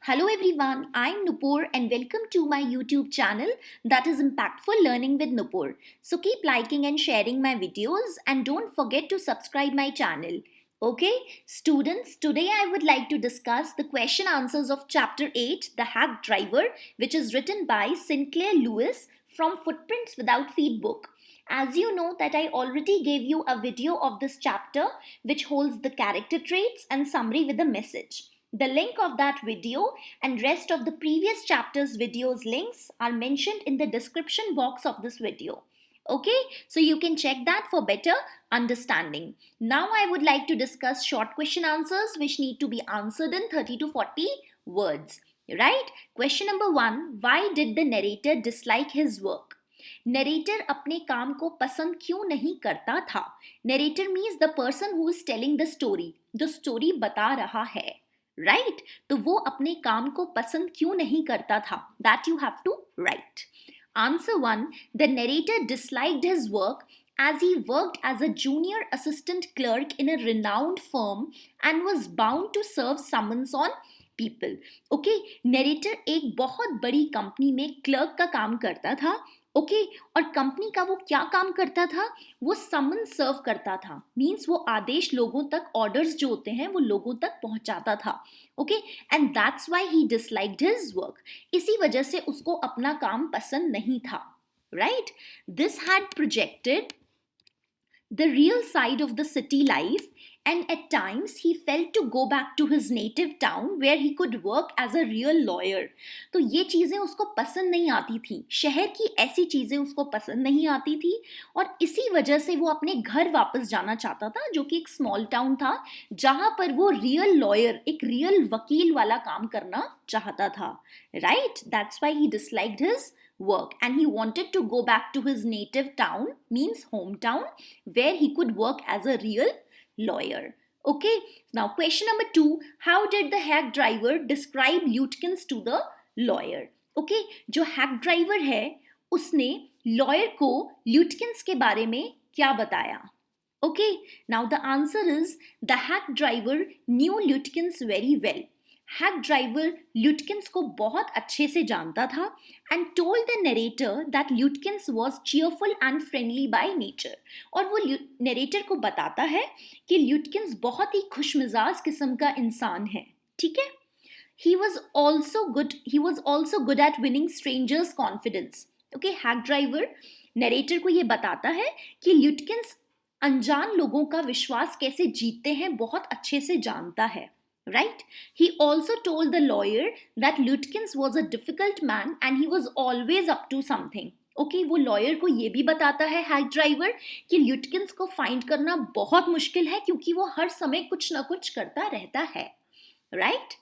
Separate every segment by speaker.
Speaker 1: Hello everyone, I'm Nupur and welcome to my YouTube channel that is Impactful Learning with Nupur. So keep liking and sharing my videos and don't forget to subscribe my channel. Okay, students, today I would like to discuss the question answers of chapter 8, The Hack Driver, which is written by Sinclair Lewis from Footprints Without Feet book. As you know that I already gave you a video of this chapter which holds the character traits and summary with a message. The link of that video and rest of the previous chapters videos links are mentioned in the description box of this video. Okay, so you can check that for better understanding. Now I would like to discuss short question answers which need to be answered in 30 to 40 words. Right? Question number 1. Why did the narrator dislike his work? Narrator अपने काम को पसंद क्यों नहीं करता था? Narrator means the person who is telling the story, जो story बता रहा है, राइट? तो वो अपने काम को पसंद क्यों नहीं करता था? That you have to write. Answer 1. The narrator disliked his work as he worked as a junior assistant clerk in a renowned firm and was bound to serve summons on people. Okay, narrator एक बहुत बड़ी company में clerk का काम करता था. Okay और company का वो क्या काम करता था? वो समन सर्व करता था. मीन्स वो आदेश लोगों तक, ऑर्डर्स जो होते हैं वो लोगों तक पहुंचाता था. Okay and that's why he disliked his work. इसी वजह से उसको अपना काम पसंद नहीं था. Right? This had projected the real side of the city life, and at times he felt to go back to his native town where he could work as a real lawyer. तो ये चीज़ें उसको पसंद नहीं आती थी, शहर की ऐसी चीज़ें उसको पसंद नहीं आती थी और इसी वजह से वो अपने घर वापस जाना चाहता था, जो कि एक स्मॉल टाउन था जहाँ पर वो रियल लॉयर, एक रियल वकील वाला काम करना चाहता था. Right? That's why he disliked his work and he wanted to go back to his native town, means hometown, where he could work as a real lawyer. Okay, now question number 2. How did the hack driver describe Lutkins to the lawyer? Okay, जो hack driver है उसने lawyer को Lutkins के बारे में क्या बताया? Okay, now the answer is the hack driver knew Lutkins very well. Hack driver Lutkins को बहुत अच्छे से जानता था and told the narrator that Lutkins was cheerful and friendly by nature. और वो नरेटर को बताता है कि ल्यूटकिंस बहुत ही खुशमिजाज किस्म का इंसान है. ठीक है? he was also good at winning strangers confidence. Okay, hack driver narrator को ये बताता है कि ल्यूटकिंस अनजान लोगों का विश्वास कैसे जीतते हैं बहुत अच्छे से जानता है. Right? He also told the lawyer that Lutkins was a difficult man and he was always up to something. Okay, वो lawyer को ये भी बताता है हैक ड्राइवर कि ल्यूटकिंस को फाइंड करना बहुत मुश्किल है क्योंकि वो हर समय कुछ ना कुछ करता रहता है. Right?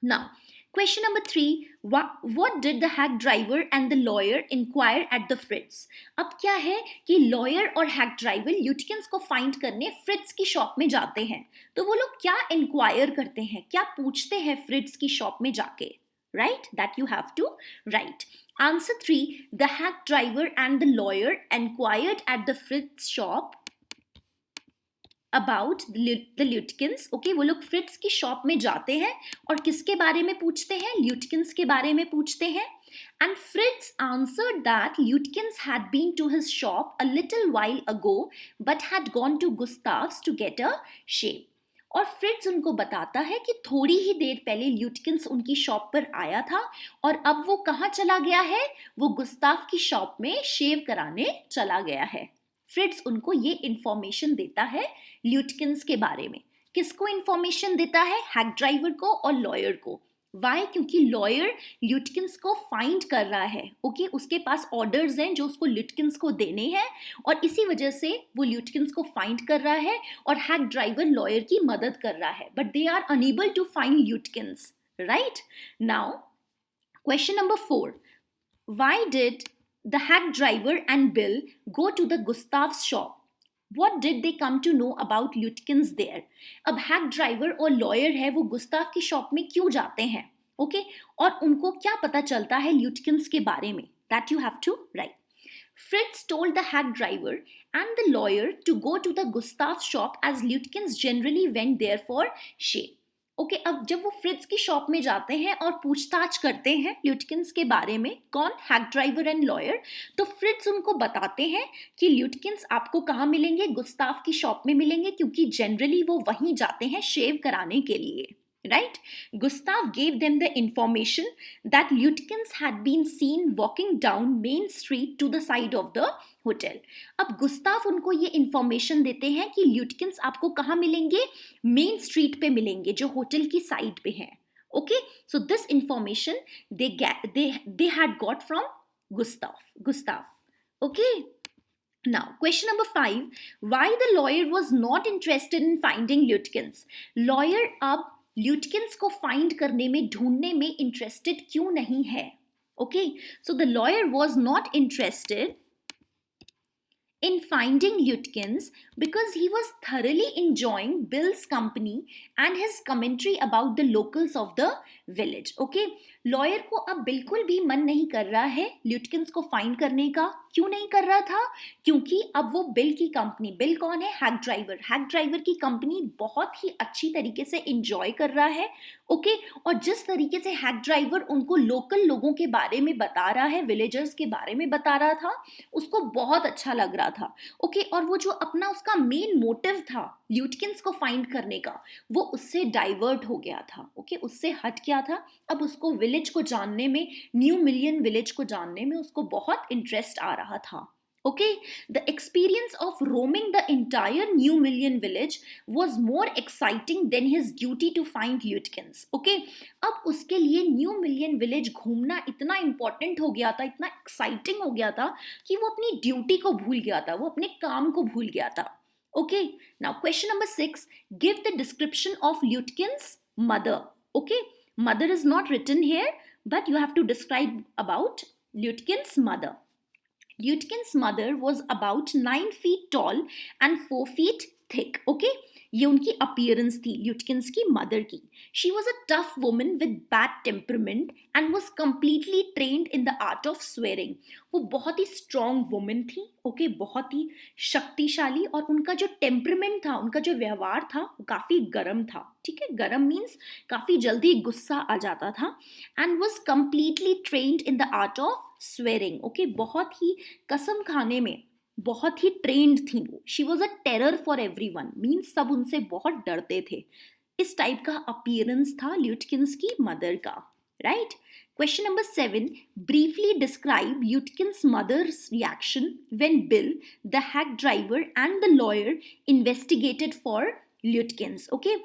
Speaker 1: Now, question number 3. What did the hack driver and the lawyer inquire at the Fritz? अब क्या है कि लॉयर और हैक ड्राइवर ल्यूटकिंस को फाइंड करने फ्रिट्स की शॉप में जाते हैं. तो वो लोग क्या इंक्वायर करते हैं, क्या पूछते हैं फ्रिट्स की शॉप में जाके? Right? That you have to write. Answer 3. The hack driver and the lawyer inquired at the Fritz shop about the Lutkins. Okay, वो लोग फ्रिट्स की शॉप में जाते हैं और किसके बारे में पूछते हैं? ल्यूटकिंस के बारे में पूछते हैं. And Fritz answered that Lutkins had been to his shop a little while ago but had gone to Gustav's to get a shave. और फ्रिट्स उनको बताता है कि थोड़ी ही देर पहले ल्यूटकिंस उनकी शॉप पर आया था और अब वो कहाँ चला गया है? वो गुस्ताव की शॉप में शेव कराने चला गया है. फ्रिट्स उनको ये इंफॉर्मेशन देता है ल्यूटकिंस के बारे में. किसको इंफॉर्मेशन देता है? हैक ड्राइवर को और लॉयर को. वाई? क्योंकि लॉयर ल्यूटकिंस को फाइंड कर रहा है. ओके, उसके पास ऑर्डर्स हैं जो उसको ल्यूटकिंस को देने हैं और इसी वजह से वो ल्यूटकिंस को फाइंड कर रहा है और हैक ड्राइवर लॉयर की मदद कर रहा है. But they are unable to find Lutkins. Right? Now question number 4. Why did the hack driver and Bill go to the Gustav's shop? What did they come to know about Lutkins there? अब hack driver और lawyer है वो Gustav की shop में क्यों जाते हैं? Okay, और उनको क्या पता चलता है ल्यूटकिंस के बारे में? That you have to write. Fritz told the hack driver and the lawyer to go to the Gustav's shop as Lutkins generally went there for shave. Okay, अब जब वो फ्रिट्ज की शॉप में जाते हैं और पूछताछ करते हैं ल्यूटकिंस के बारे में, कौन, हैक ड्राइवर एंड लॉयर, तो फ्रिट्ज उनको बताते हैं कि ल्यूटकिंस आपको कहाँ मिलेंगे, गुस्ताव की शॉप में मिलेंगे, क्योंकि जनरली वो वहीं जाते हैं शेव कराने के लिए, right? Gustav gave them the information that Lutkins had been seen walking down Main Street to the side of the hotel. अब गुस्ताव उनको ये इंफॉर्मेशन देते हैं कि ल्यूटकिंस आपको कहाँ मिलेंगे, मेन स्ट्रीट पे मिलेंगे जो होटल की साइड पे है. Okay, so this information they had got from Gustav. Okay. Now, question number 5. Why the lawyer was not interested in finding Lutkins? Lawyer अब ल्यूटकिंस को फाइंड करने में, ढूंढने में इंटरेस्टेड क्यों नहीं है? Okay, so the lawyer was not interested in finding Lutkins because he was thoroughly enjoying Bill's company and his commentary about the locals of the village. Okay, lawyer को अब बिल्कुल भी मन नहीं कर रहा है ल्यूटकिंस को फाइंड करने का. क्यों नहीं कर रहा था? क्योंकि अब वो बिल की कंपनी, बिल कौन है, हैक ड्राइवर की कंपनी बहुत ही अच्छी तरीके से एंजॉय कर रहा है. ओके, और जिस तरीके से हैक ड्राइवर उनको लोकल लोगों के बारे में बता रहा है, विलेजर्स के बारे में बता रहा था, उसको बहुत अच्छा लग रहा था. ओके, और वो जो अपना उसका मेन मोटिव था ल्यूटकिंस को फाइंड करने का, वो उससे डाइवर्ट हो गया था. ओके, उससे हट गया था. अब उसको विलेज को जानने में, न्यू मिलियन विलेज को जानने में उसको बहुत इंटरेस्ट आ रहा था. Okay, the experience of roaming the entire New Million village was more exciting than his duty to find Lutkins. Okay, अब उसके लिए New Million village घूमना इतना important हो गया था, इतना exciting हो गया था कि वो अपनी ड्यूटी को भूल गया था, वो अपने काम को भूल गया था. Okay, now question number 6. Give the description of Lutkins' mother. Okay, mother is not written here, but you have to describe about Lutkins' mother. Lutkins' mother was about 9 feet tall and 4 feet thick. Okay, ये उनकी appearance थी ल्यूटकिंस की mother की. She was a tough woman with bad temperament and was completely trained in the art of swearing. वो बहुत ही strong woman थी. Okay, बहुत ही शक्तिशाली, और उनका जो temperament था, उनका जो व्यवहार था, वो काफ़ी गर्म था. ठीक है, गर्म means काफ़ी जल्दी गुस्सा आ जाता था. And was completely trained in the art of swearing. Okay, बहुत ही कसम खाने में बहुत ही ट्रेंड थी वो. She was a terror for everyone, means सब उनसे बहुत डरते थे. इस टाइप का अपीयरेंस था ल्यूटकिंस की मदर का. Right. Question number 7. Briefly describe Lutkins mother's reaction when Bill, the hack driver and the lawyer investigated for Lutkins. Okay,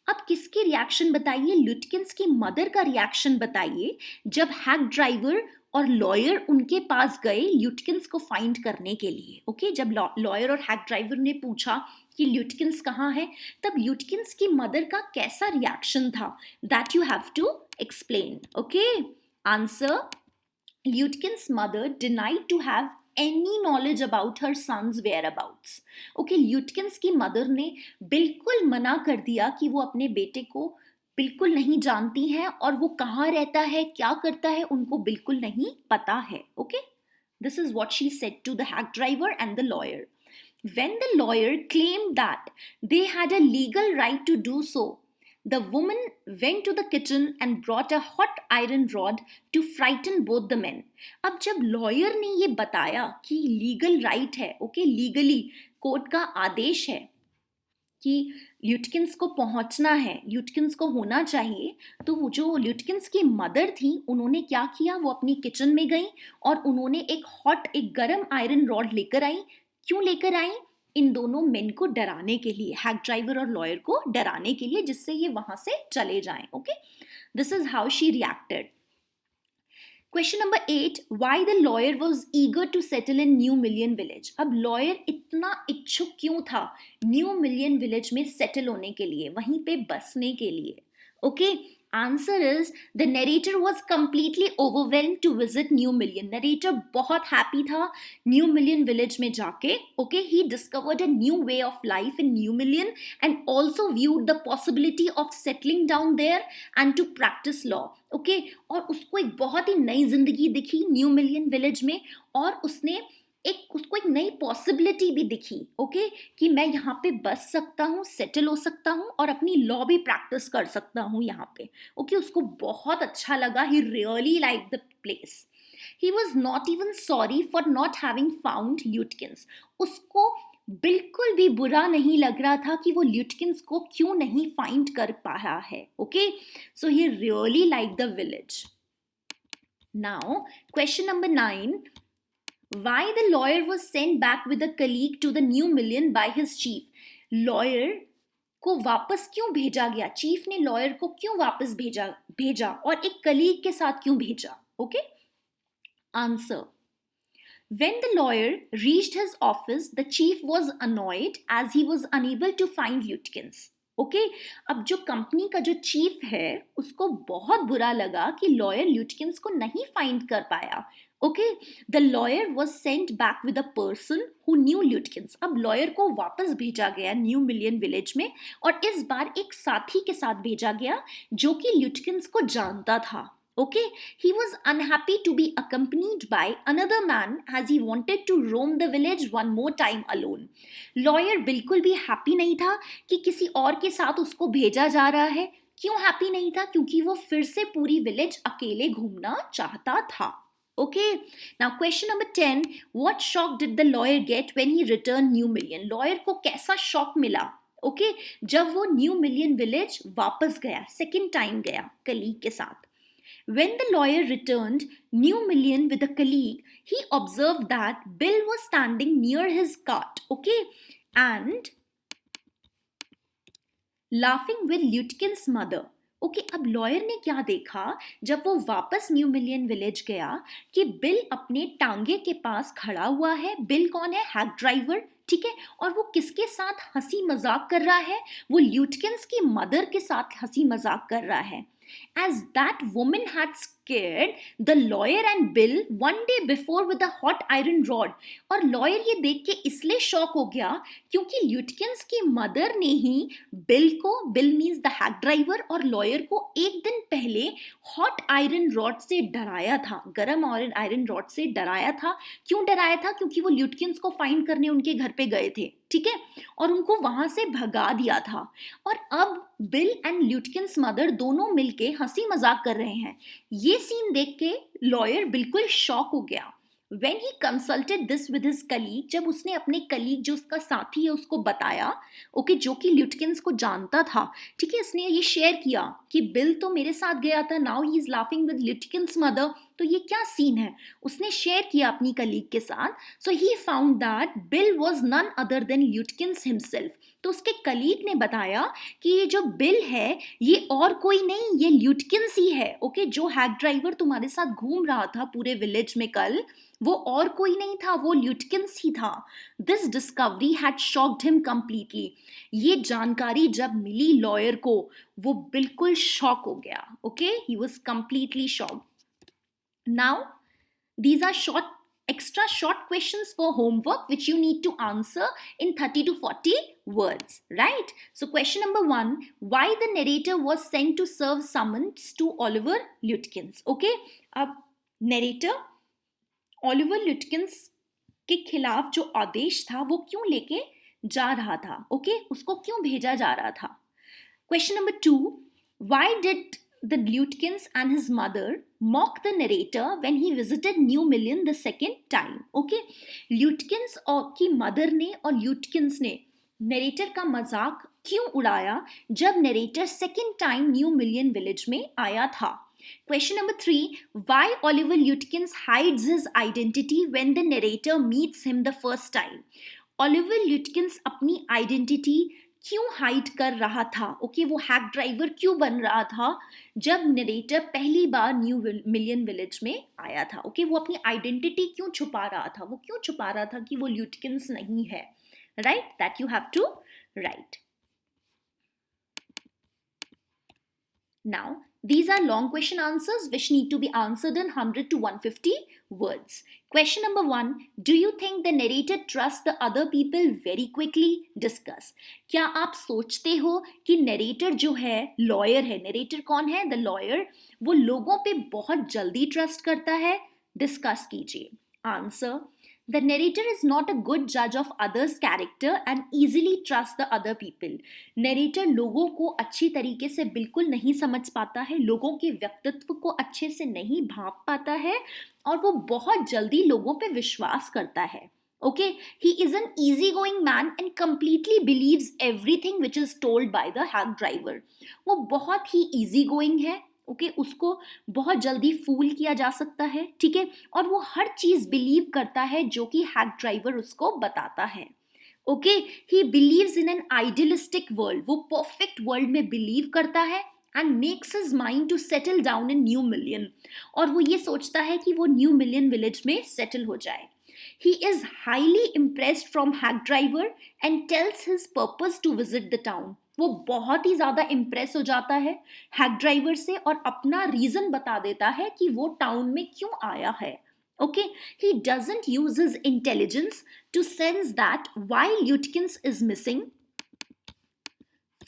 Speaker 1: अब किसकी रिएक्शन बताइए? ल्यूटकिंस की मदर का रिएक्शन बताइए जब हैक ड्राइवर और लॉयर उनके पास गए ल्यूटकिंस को फाइंड करने के लिए. ओके, जब लॉयर और हैक ड्राइवर ने पूछा कि ल्यूटकिंस कहाँ है, तब ल्यूटकिंस की मदर का कैसा रिएक्शन था, that you have to explain. Okay, answer. Lutkins mother denied to have any knowledge about her son's whereabouts. Okay, Lutkins की मदर ने बिल्कुल मना कर दिया कि वो अपने बेटे को बिल्कुल नहीं जानती हैं, और वो कहाँ रहता है, क्या करता है, उनको बिल्कुल नहीं पता है. Okay, this is what she said to the hack driver and the lawyer. When the lawyer claimed that they had a legal right to do so, the woman went to the kitchen and brought a hot iron rod to frighten both the men. अब जब lawyer ने ये बताया कि legal right है, okay, legally court का आदेश है कि ल्यूटकिंस को पहुंचना है, ल्यूटकिंस को होना चाहिए, तो वो जो ल्यूटकिंस की मदर थी, उन्होंने क्या किया, वो अपनी किचन में गई और उन्होंने एक गरम आयरन रॉड लेकर आई. क्यों लेकर आई? इन दोनों मेन को डराने के लिए, हैक ड्राइवर और लॉयर को डराने के लिए, जिससे ये वहां से चले जाएं. Okay, this is how she reacted. Question number 8. Why the lawyer was eager to settle in New Million Village? अब लॉयर इतना इच्छुक क्यों था न्यू मिलियन विलेज में सेटल होने के लिए, वहीं पे बसने के लिए? Okay, answer is the narrator was completely overwhelmed to visit New Million. Narrator बहुत हैप्पी था न्यू मिलियन विलेज में जाके. Okay, he discovered a new way of life in New Million and also viewed the possibility of settling down there and to practice law. Okay, और उसको एक बहुत ही नई जिंदगी दिखी न्यू मिलियन विलेज में, और उसने उसको एक नई पॉसिबिलिटी भी दिखी, ओके, कि मैं यहाँ पे बस सकता हूँ, सेटल हो सकता हूँ और अपनी लॉ भी प्रैक्टिस कर सकता हूँ यहाँ पे, ओके। उसको बहुत अच्छा लगा, he really like the place. He was not even sorry for not having found Lutkins. उसको बिल्कुल भी बुरा नहीं लग रहा था कि वो ल्यूटकिंस को क्यों नहीं फाइंड कर पाया है, okay. So he really like the village. Now question number 9, why the lawyer was sent back with a colleague to the New Million by his chief? Lawyer को वापस क्यों भेजा गया? चीफ ने लॉयर को क्यों वापस भेजा और एक कलीग के साथ क्यों भेजा? Okay, answer, when the lawyer reached his office, the chief was annoyed as he was unable to find Lutkins. Okay, अब जो कंपनी का जो चीफ है उसको बहुत बुरा लगा कि लॉयर ल्यूटकिंस को नहीं फाइंड कर पाया, okay. The lawyer was sent back with a person who knew Lutkins. अब लॉयर को वापस भेजा गया न्यू मिलियन विलेज में और इस बार एक साथी के साथ भेजा गया जो कि ल्यूटकिंस को जानता था, okay. He was unhappy to be accompanied by another man as he wanted to roam the village one more time alone. Lawyer बिल्कुल भी happy नहीं था कि किसी और के साथ उसको भेजा जा रहा है। क्यों happy नहीं था? क्योंकि वो फिर से पूरी village अकेले घूमना चाहता था, okay. Now question number 10, what shock did the lawyer get when he returned New Million? Lawyer को कैसा shock मिला, okay, जब वो New Million village वापस गया, second time गया colleague के साथ। When the lawyer returned New Million with a colleague, he observed that Bill was standing near his cart, okay, and laughing with Lutkin's mother. Okay, अब lawyer ने क्या देखा जब वो वापस न्यू मिलियन विलेज गया कि बिल अपने टांगे के पास खड़ा हुआ है। बिल कौन है? हैक ड्राइवर, ठीक है। और वो किसके साथ हंसी मजाक कर रहा है? वो ल्यूटकिंस की मदर के साथ हंसी मजाक कर रहा है। As that woman had scared the lawyer and Bill one day before with a hot iron rod. और लॉयर ये देख के इसलिए शॉक हो गया क्योंकि ल्यूटकिंस की मदर ने ही बिल को, bill means the hack driver, और लॉयर को एक दिन पहले हॉट आयरन रॉड से डराया था, गरम आयरन रॉड से डराया था। क्यों डराया था? क्योंकि वो ल्यूटकिंस को फाइंड करने उनके घर पे गए थे, ठीक है, और उनको वहां से भगा दिया था। और अब बिल एंड ल्यूटकिंस मदर दोनों मिलके हंसी मजाक कर रहे हैं। ये सीन देख के लॉयर बिल्कुल शॉक हो गया। When he consulted this with his colleague, जब उसने अपने कलीग जो उसका साथी है उसको बताया, ओके, जो कि ल्यूटकिंस को जानता था, ठीक है, इसने ये शेयर किया कि बिल तो मेरे साथ गया था, now he is laughing with Lutkins mother, तो ये क्या सीन है, उसने शेयर किया अपनी कलीग के साथ। So he found that Bill was none other than Lutkins himself. तो उसके कलीग ने बताया कि ये जो बिल है ये और कोई नहीं, ये ल्यूटकिंस ही है, ओके, जो हैक ड्राइवर तुम्हारे साथ घूम रहा था पूरे विलेज में कल, वो और कोई नहीं था, वो ल्यूटकिंस ही था। This discovery had shocked him completely. ये जानकारी जब मिली लॉयर को, वो बिल्कुल शॉक हो गया, okay, he was completely shocked. Now these are extra short questions for homework which you need to answer in 30 to 40 words, right? So question number 1, why the narrator was sent to serve summons to Oliver Lutkyns, okay? अब narrator Oliver Lutkyns के खिलाफ जो आदेश था वो क्यों लेके जा रहा था, okay? उसको क्यों भेजा जा रहा था? Question number 2, why did the Lutkyns and his mother mock the narrator when he visited New Million the second time, okay? Lutkyns की मदर ने और ल्यूटकिंस ने नरेटर का मजाक क्यों उड़ाया जब narrator second time new Million Village में आया था? Question number 3, why Oliver Lutkyns hides his identity when the narrator meets him the first time? Oliver Lutkyns अपनी आइडेंटिटी क्यों हाइड कर रहा था, ओके, वो हैक ड्राइवर क्यों बन रहा था जब नरेटर पहली बार न्यू मिलियन विलेज में आया था, ओके, वो अपनी आइडेंटिटी क्यों छुपा रहा था? वो क्यों छुपा रहा था कि वो ल्यूटकिंस नहीं है, right? That you have to write. Now, these are long question answers which need to be answered in 100 to 150 words. Question number 1, do you think the narrator trusts the other people very quickly? Discuss. क्या आप सोचते हो कि narrator जो है, lawyer है, narrator कौन है? द लॉयर, वो लोगों पे बहुत जल्दी ट्रस्ट करता है? डिस्कस कीजिए। Answer, The narrator is not a good judge of others' character and easily trusts the other people. Narrator लोगों को अच्छी तरीके से बिल्कुल नहीं समझ पाता है, लोगों के व्यक्तित्व को अच्छे से नहीं भांप पाता है और वो बहुत जल्दी लोगों पे विश्वास करता है. Okay, he is an easygoing man and completely believes everything which is told by the hack driver. वो बहुत ही easygoing है. ओके उसको बहुत जल्दी फूल किया जा सकता है, ठीक है, और वो हर चीज बिलीव करता है जो कि हैक ड्राइवर उसको बताता है. Okay he believes in an idealistic world, वो परफेक्ट वर्ल्ड में बिलीव करता है and makes his mind to settle down in New Million, और वो ये सोचता है कि वो न्यू मिलियन विलेज में सेटल हो जाए. He is highly impressed from hack driver and tells his purpose to visit the town. वो बहुत ही ज़्यादा इम्प्रेस हो जाता है हैक ड्राइवर से और अपना रीज़न बता देता है कि वो टाउन में क्यों आया है. Okay he doesn't use his intelligence to sense that why Lutkins is missing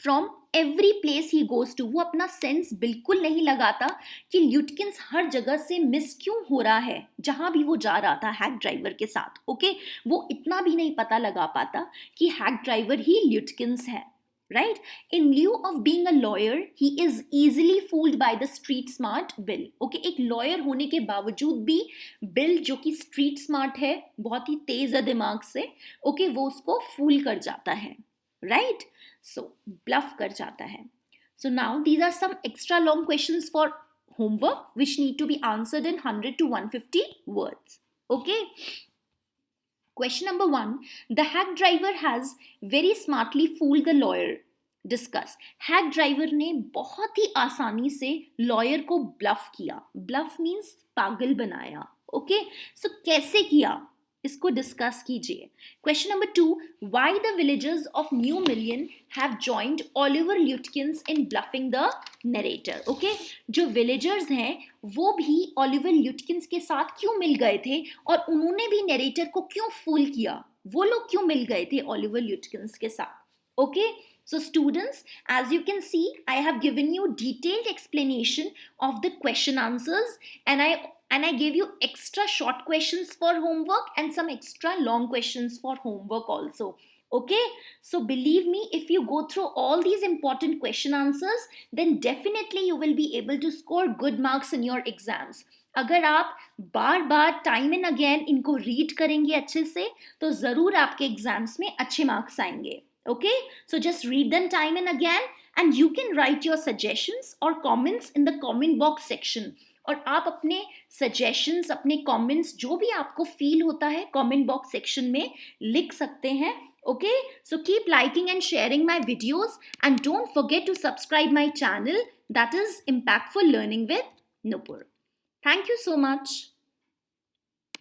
Speaker 1: from every place he goes to. वो अपना सेंस बिल्कुल नहीं लगाता कि ल्यूटकिंस हर जगह से मिस क्यों हो रहा है जहां भी वो जा रहा था हैक ड्राइवर के साथ. ओके वो इतना भी नहीं पता लगा पाता कि हैक ड्राइवर ही ल्यूटकिंस है. Right? In lieu of being a lawyer, he is easily fooled by the street smart Bill. Okay, एक lawyer होने के बावजूद भी बिल जो कि street smart है, बहुत ही तेज है दिमाग से, okay, वो उसको fool कर जाता है. Right? So, bluff कर जाता है. So now these are some extra long questions for homework which need to be answered in 100 to 150 words. Okay? Question number 1. The hack driver has very smartly fooled the lawyer. Discuss. Hack driver ने बहुत ही आसानी से lawyer को bluff किया. Bluff means पागल बनाया. Okay? So कैसे किया? इसको डिस्कस कीजिए. Question number 2. Why the villagers of New Million have joined Oliver Luttkins in bluffing the narrator? Okay? जो villagers हैं वो भी Oliver Luttkins के साथ क्यों मिल गए थे और उन्होंने भी narrator को क्यों फूल किया? वो लोग क्यों मिल गए थे Oliver Luttkins के साथ? Okay? So students, as you can see, I have given you detailed explanation of the question answers and I gave you extra short questions for homework and some extra long questions for homework also. Okay, so believe me, if you go through all these important question answers, then definitely you will be able to score good marks in your exams. अगर आप बार बार time and again इनको read करेंगे अच्छे से तो ज़रूर आपके exams में अच्छे मार्क्स आएंगे. Okay, so just read them time and again and you can write your suggestions or comments in the comment box section. और आप अपने suggestions, अपने comments जो भी आपको feel होता है comment box section में लिख सकते हैं. Okay, so keep liking and sharing my videos and don't forget to subscribe my channel, that is Impactful Learning with Nupur. Thank you so much.